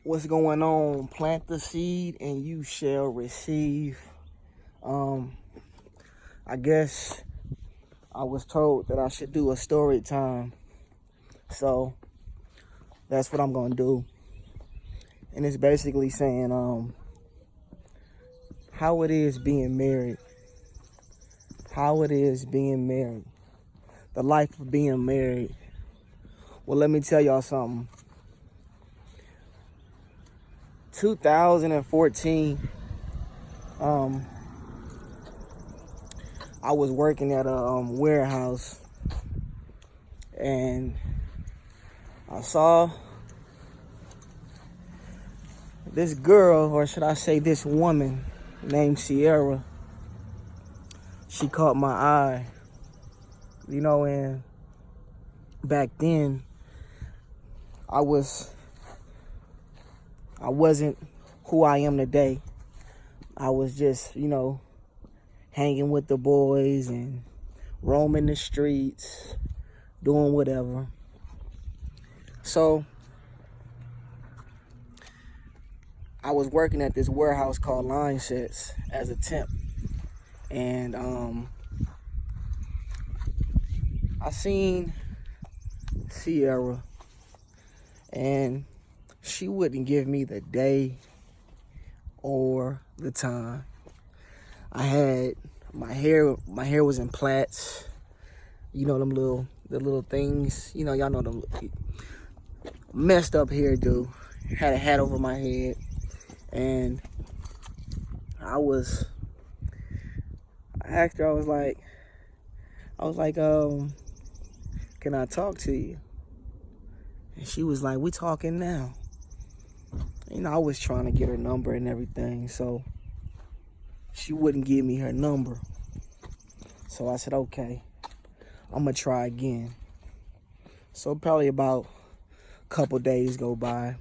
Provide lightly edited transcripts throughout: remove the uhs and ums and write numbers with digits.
What's going on? Plant the seed and you shall receive. I guess I was told that I should do a story time. So that's what I'm gonna do. And it's basically saying how it is being married. How it is being married. The life of being married. Well, let me tell y'all something. 2014, I was working at a warehouse, and I saw this girl, or should I say this woman, named Sierra. She caught my eye, and back then I wasn't who I am today. I was just, hanging with the boys and roaming the streets, doing whatever. So I was working at this warehouse called Line Sets as a temp. And I seen Sierra, and she wouldn't give me the day or the time. I had my hair was in plaits, the little things, y'all know them messed up hairdo. Had a hat over my head, and I asked her, I was like, can I talk to you? And she was like, we talking now. I was trying to get her number and everything, so she wouldn't give me her number. So I said, okay, I'm gonna try again. So probably about a couple days go by.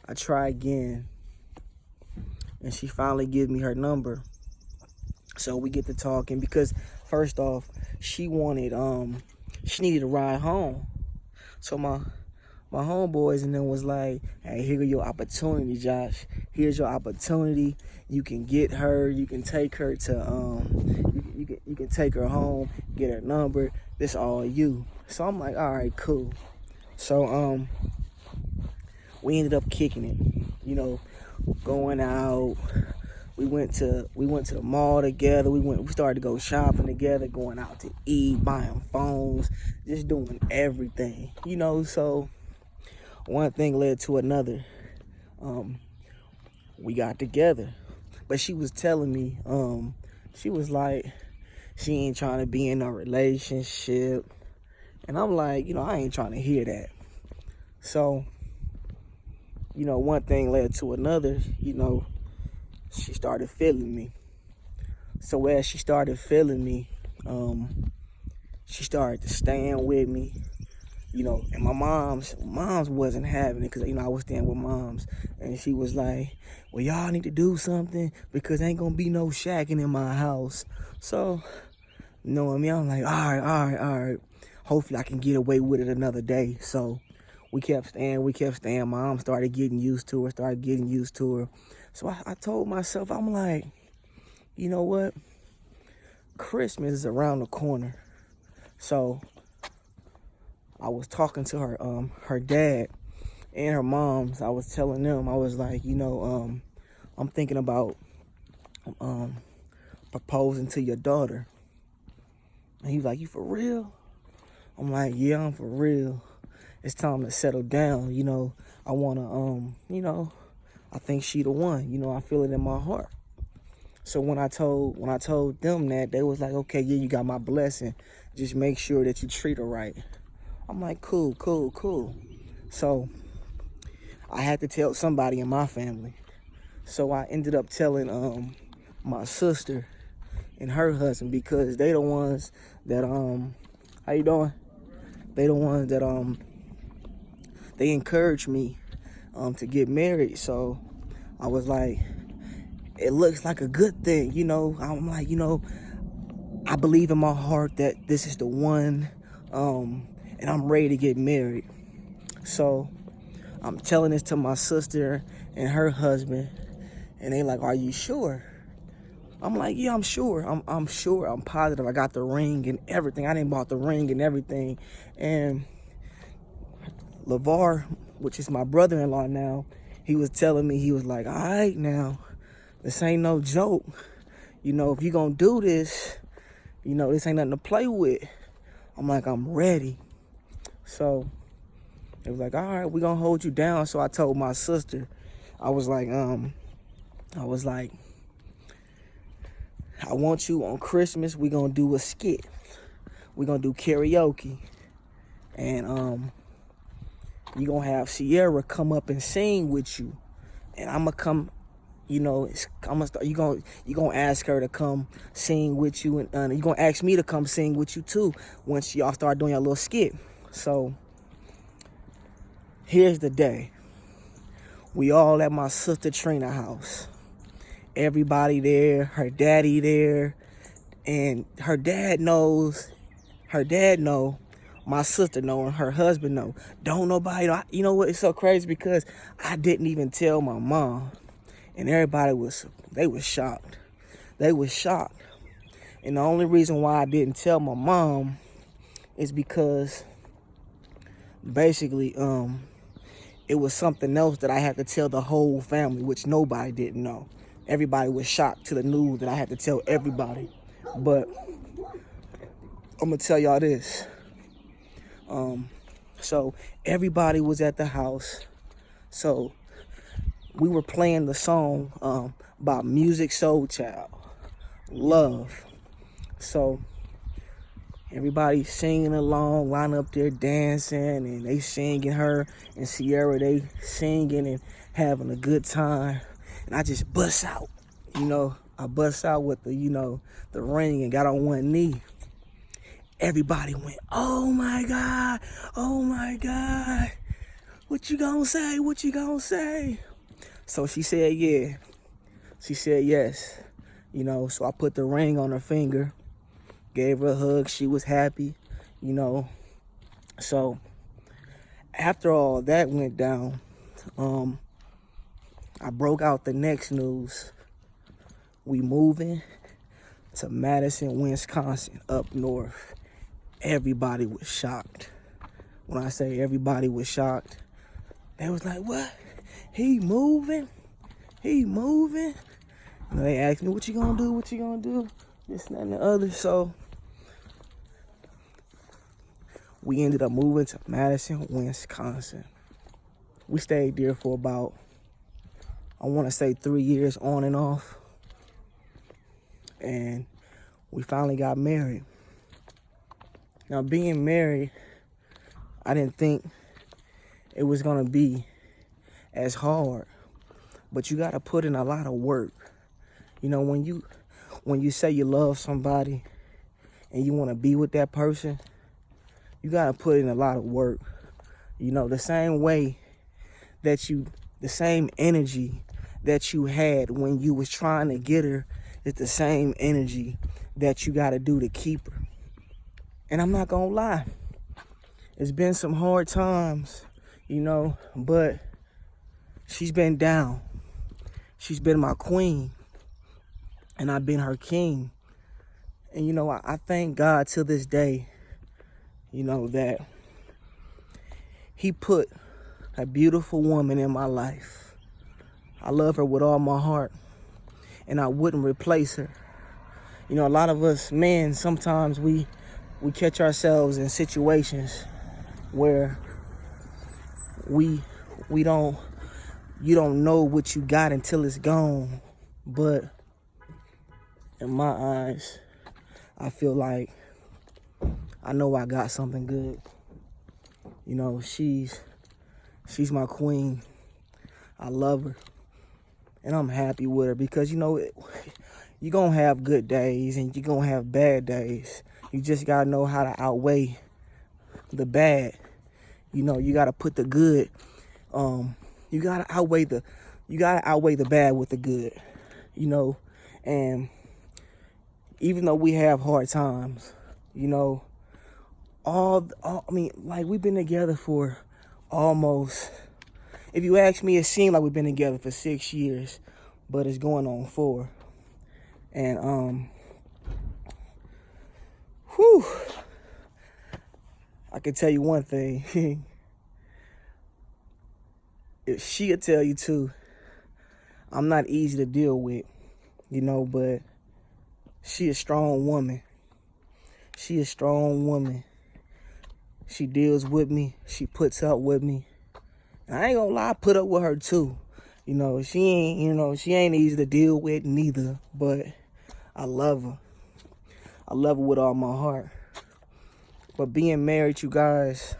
I try again, and she finally gives me her number. So we get to talking, because first off, she needed a ride home. So my homeboys and them was like, hey, here your opportunity, Josh. Here's your opportunity. You can get her. You can take her to you can take her home, get her number. This all you. So I'm like, all right, cool. So we ended up kicking it. Going out. We went to the mall together. We started to go shopping together, going out to eat, buying phones, just doing everything. So one thing led to another. We got together. But she was telling me, she was like, she ain't trying to be in a relationship. And I'm like, I ain't trying to hear that. So, one thing led to another, she started feeling me. So as she started feeling me, she started to stand with me, and my mom's wasn't having it, because, I was staying with moms. And she was like, well, y'all need to do something, because ain't gonna be no shacking in my house. So, I'm like, all right. Hopefully I can get away with it another day. So we kept staying. Mom started getting used to her. So I told myself, I'm like, you know what? Christmas is around the corner. So I was talking to her dad and her moms. I was telling them, I was like, I'm thinking about proposing to your daughter. And he was like, you for real? I'm like, yeah, I'm for real. It's time to settle down. I wanna I think she the one. I feel it in my heart. So when I told them that, they was like, okay, yeah, you got my blessing. Just make sure that you treat her right. I'm like, cool. So I had to tell somebody in my family. So I ended up telling my sister and her husband, because they the ones that how you doing? They the ones that they encouraged me to get married. So I was like, it looks like a good thing, I'm like, I believe in my heart that this is the one, and I'm ready to get married. So I'm telling this to my sister and her husband, and they like, "Are you sure?" I'm like, "Yeah, I'm sure. I'm sure. I'm positive. I got the ring and everything. I didn't bought the ring and everything." And LeVar, which is my brother-in-law now, he was telling me, he was like, "All right, now, this ain't no joke. You know, if you gonna do this, you know, this ain't nothing to play with." I'm like, "I'm ready." So it was like, "All right, we gonna hold you down." So I told my sister, I was like, "I want you on Christmas. We gonna do a skit. We gonna do karaoke, and you gonna have Sierra come up and sing with you, and I'm gonna come. You know, I'm gonna start. You gonna ask her to come sing with you, and you gonna ask me to come sing with you too once y'all start doing your little skit." So here's the day. We all at my sister Trina house. Everybody there, her daddy there, and her dad know, my sister know, and her husband know. Don't nobody know. You know what? It's so crazy because I didn't even tell my mom, and everybody was shocked. They was shocked. And the only reason why I didn't tell my mom is because basically it was something else that I had to tell the whole family, which nobody didn't know. Everybody was shocked to the news that I had to tell everybody. But I'm gonna tell y'all this. So everybody was at the house. So we were playing the song by Musiq Soulchild, Love. So everybody singing along, line up there dancing, and they singing, her and Sierra, they singing and having a good time. And I just bust out, I bust out with the ring and got on one knee. Everybody went, "Oh my God, oh my God. What you gonna say? What you gonna say?" So she said, yeah. She said yes. So I put the ring on her finger, gave her a hug. She was happy, So after all that went down, I broke out the next news. We moving to Madison, Wisconsin, up north. Everybody was shocked. When I say everybody was shocked, they was like, "What? He moving? He moving?" They asked me, "What you gonna do? What you gonna do?" This, and that, and the other. So we ended up moving to Madison, Wisconsin. We stayed there for about, I want to say 3 years on and off. And we finally got married. Now, being married, I didn't think it was going to be as hard. But you got to put in a lot of work. When you say you love somebody and you want to be with that person, you got to put in a lot of work. The same way the same energy that you had when you was trying to get her is the same energy that you got to do to keep her. And I'm not going to lie. It's been some hard times, but she's been down. She's been my queen, and I've been her king. And, I thank God to this day, that he put a beautiful woman in my life. I love her with all my heart, and I wouldn't replace her. A lot of us men, sometimes we catch ourselves in situations where you don't know what you got until it's gone. But in my eyes, I feel like I know I got something good. She's my queen. I love her. And I'm happy with her because, you're going to have good days and you're going to have bad days. You just got to know how to outweigh the bad. You got to put the good. You got to outweigh the bad with the good. And even though we have hard times, we've been together for almost if you ask me, it seemed like we've been together for 6 years, but it's going on 4. And whew, I can tell you one thing. If she'll tell you too, I'm not easy to deal with, but she a strong woman. She a strong woman. She deals with me. She puts up with me. And I ain't gonna lie, I put up with her too. She ain't easy to deal with neither, but I love her. I love her with all my heart. But being married, you guys,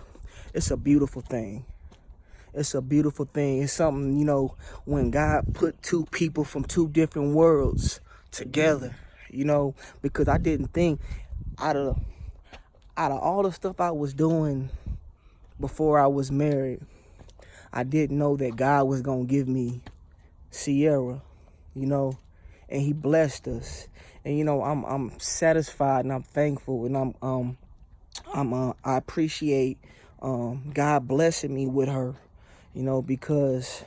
it's a beautiful thing. It's a beautiful thing. It's something, when God put 2 people from 2 different worlds together, because I didn't think out of all the stuff I was doing before I was married, I didn't know that God was going to give me Sierra, and he blessed us. And, I'm satisfied and I'm thankful, and I appreciate God blessing me with her, because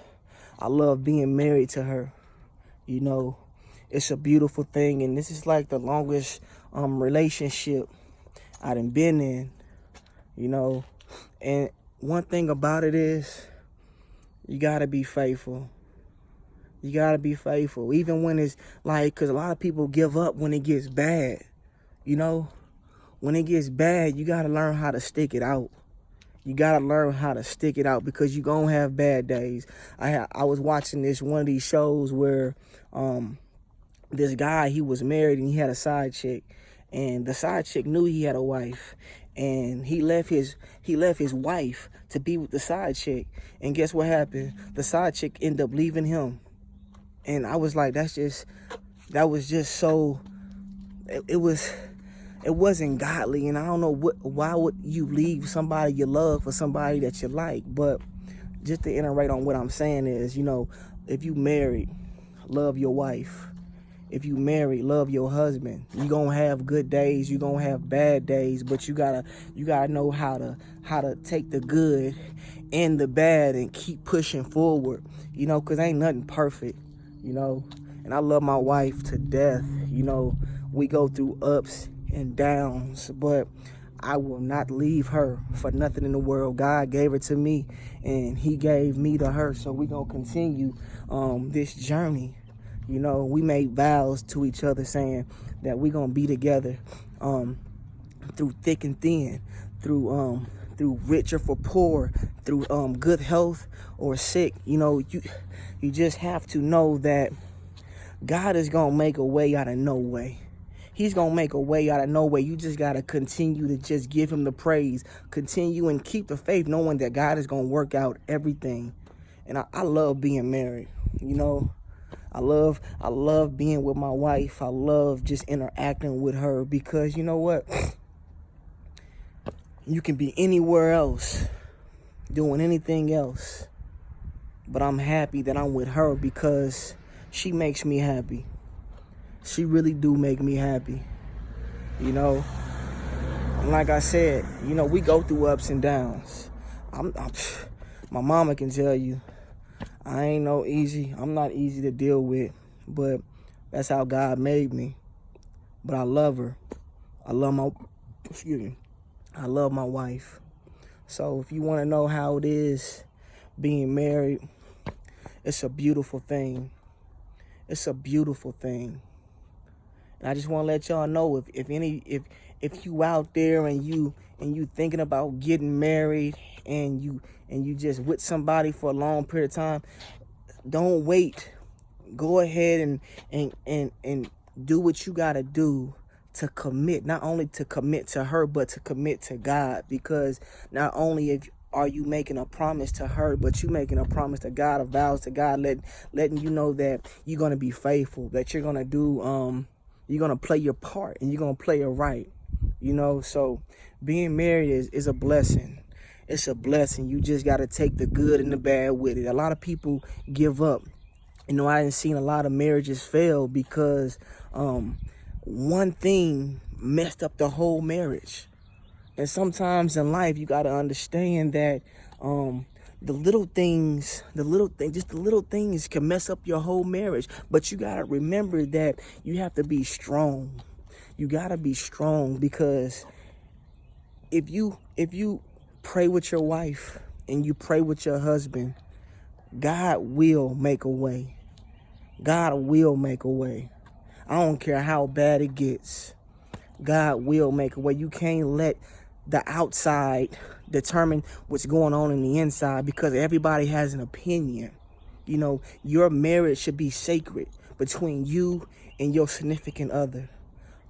I love being married to her. It's a beautiful thing, and this is like the longest relationship I done been in, and one thing about it is you gotta be faithful. You gotta be faithful, even when it's like, because a lot of people give up when it gets bad. When it gets bad, you gotta learn how to stick it out. You gotta learn how to stick it out, because you gonna have bad days. I was watching one of these shows where this guy, he was married and he had a side chick, and the side chick knew he had a wife, and he left his wife to be with the side chick. And guess what happened? The side chick ended up leaving him. And I was like, that was just so, it wasn't godly. And I don't know why would you leave somebody you love for somebody that you like. But just to iterate on what I'm saying is, if you married, love your wife. If you married, love your husband. You're going to have good days. You're going to have bad days, but you gotta know how to take the good and the bad and keep pushing forward, because ain't nothing perfect, and I love my wife to death. We go through ups and downs, but I will not leave her for nothing in the world. God gave her to me, and he gave me to her, so we going to continue this journey. We made vows to each other saying that we're going to be together through thick and thin, through rich or for poor, through good health or sick. You just have to know that God is going to make a way out of no way. He's going to make a way out of no way. You just got to continue to just give him the praise. Continue and keep the faith, knowing that God is going to work out everything. And I love being married, I love being with my wife. I love just interacting with her, because you know what? You can be anywhere else, doing anything else, but I'm happy that I'm with her because she makes me happy. She really do make me happy, And like I said, we go through ups and downs. My mama can tell you, I'm not easy to deal with, but that's how God made me. But I love her. I love my wife. So if you want to know how it is being married, it's a beautiful thing. It's a beautiful thing. And I just want to let y'all know, if you out there and you thinking about getting married, and you just with somebody for a long period of time, don't wait. Go ahead and do what you got to do to commit, not only to commit to her, but to commit to God. Because not only are you making a promise to her, but you making a promise to God, a vows to God, letting you know that you're going to be faithful, that you're going to do, you're going to play your part, and you're going to play it right. So being married is a blessing. It's a blessing. You just got to take the good and the bad with it. A lot of people give up. I done seen a lot of marriages fail because one thing messed up the whole marriage. And sometimes in life, you got to understand that just the little things can mess up your whole marriage. But you gotta remember that you have to be strong. You gotta be strong, because if you pray with your wife and you pray with your husband, God will make a way. God will make a way. I don't care how bad it gets. God will make a way. You can't let the outside determine what's going on in the inside, because everybody has an opinion. You know, your marriage should be sacred between you and your significant other.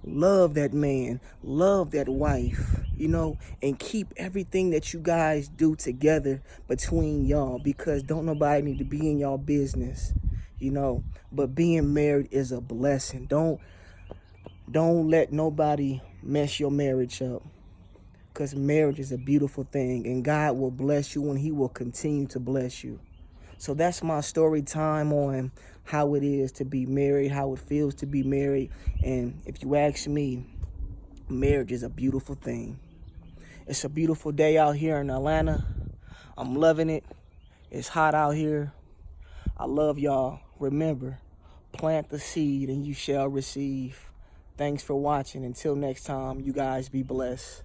Love that man, love that wife, you know, and keep everything that you guys do together between y'all, because don't nobody need to be in y'all business, you know. But being married is a blessing. Don't let nobody mess your marriage up, because marriage is a beautiful thing, and God will bless you, and he will continue to bless you. So that's my story time on how it is to be married, how it feels to be married. And if you ask me, marriage is a beautiful thing. It's a beautiful day out here in Atlanta. I'm loving it. It's hot out here. I love y'all. Remember, plant the seed and you shall receive. Thanks for watching. Until next time, you guys be blessed.